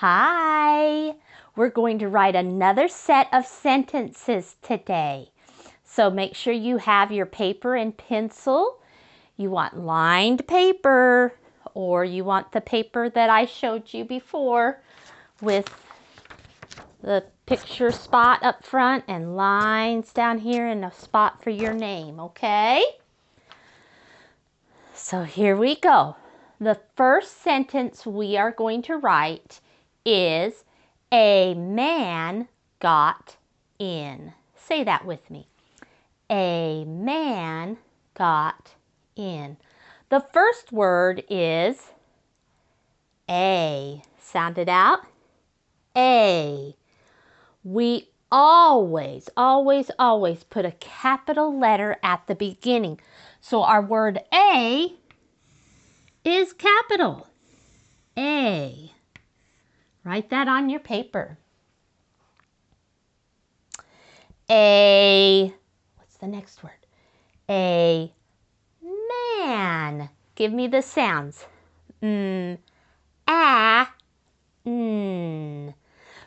Hi! We're going to write another set of sentences today. So make sure you have your paper and pencil. You want lined paper, or you want the paper that I showed you before with the picture spot up front and lines down here and a spot for your name, okay? So here we go. The first sentence we are going to write is a man got in. Say that with me. A man got in. The first word is a. Sound it out. A. We always put a capital letter at the beginning. So our word a is capital. A. Write that on your paper. What's the next word? A man. Give me the sounds.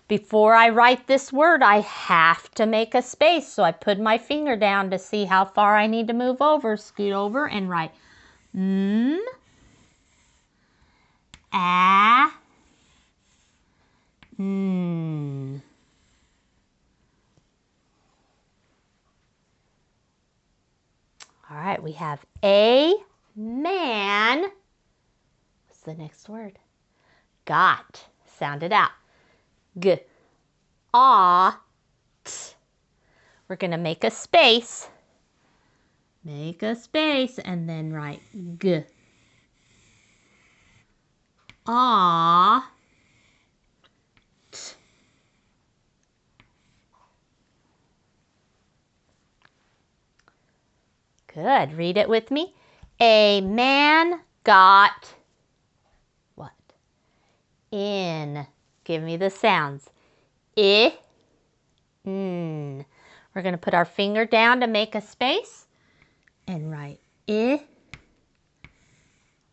Before I write this word, I have to make a space. So I put my finger down to see how far I need to move over. Scoot over and write All right, we have a man. What's the next word? Got. Sound it out. G. A. T. We're going to make a space. Make a space and then write G. A. T. Good. Read it with me. A man got what? In. Give me the sounds. I. N. We're going to put our finger down to make a space and write I.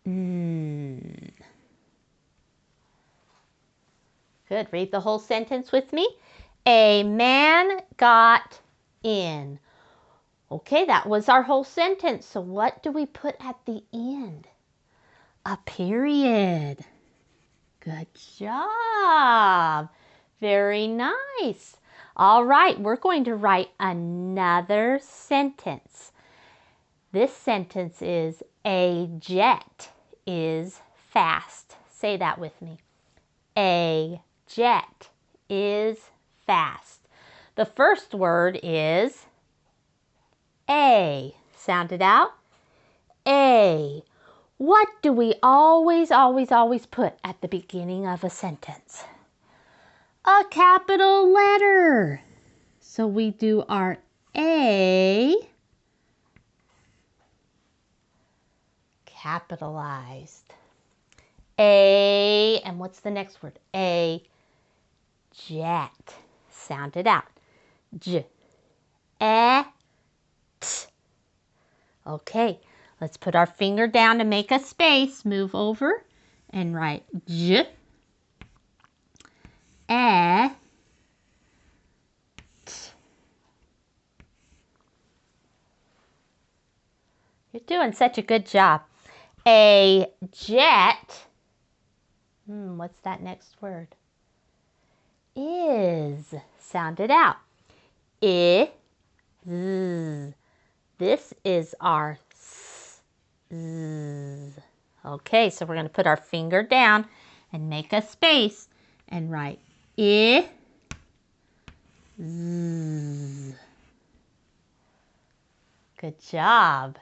N. Good. Read the whole sentence with me. A man got in. Okay, that was our whole sentence. So what do we put at the end? A period. Good job. Very nice. All right, we're going to write another sentence. This sentence is a jet is fast. Say that with me. A jet is fast. The first word is a. Sound it out. A. What do we always put at the beginning of a sentence? A capital letter. So we do our A capitalized. A, and what's the next word? A jet. Sound it out. J. A. T. Okay, let's put our finger down to make a space. Move over and write J. A. T. You're doing such a good job. A jet. What's that next word? Is. Sound it out. I. Z. This is our S. Z. Okay, so we're going to put our finger down and make a space and write I. Z. Good job.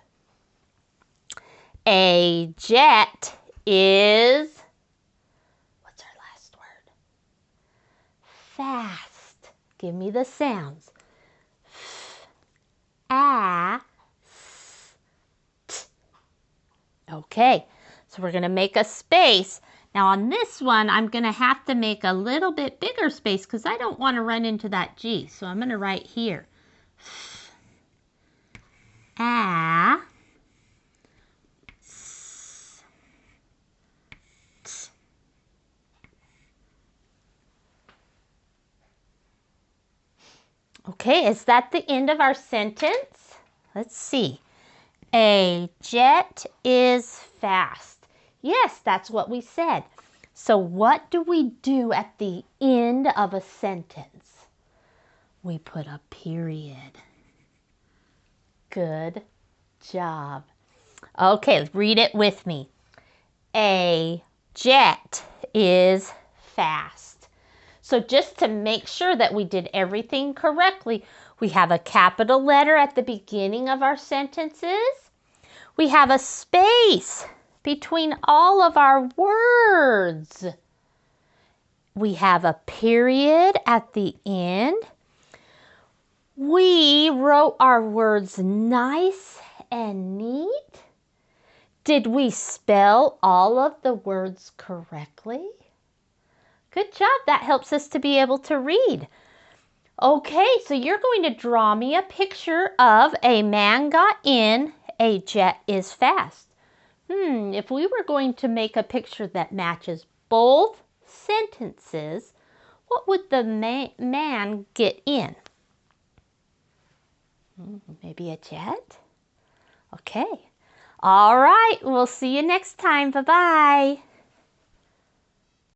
A jet is, what's our last word? Fast. Give me the sounds. F, a, s, t. Okay, so we're going to make a space. Now on this one, I'm going to have to make a little bit bigger space because I don't want to run into that G. So I'm going to write here. F, a, Okay, is that the end of our sentence? Let's see. A jet is fast. Yes, that's what we said. So what do we do at the end of a sentence? We put a period. Good job. Okay, read it with me. A jet is fast. So just to make sure that we did everything correctly, we have a capital letter at the beginning of our sentences. We have a space between all of our words. We have a period at the end. We wrote our words nice and neat. Did we spell all of the words correctly? Good job. That helps us to be able to read. Okay, so you're going to draw me a picture of a man got in, a jet is fast. If we were going to make a picture that matches both sentences, what would the man get in? Maybe a jet? Okay. All right, we'll see you next time. Bye-bye.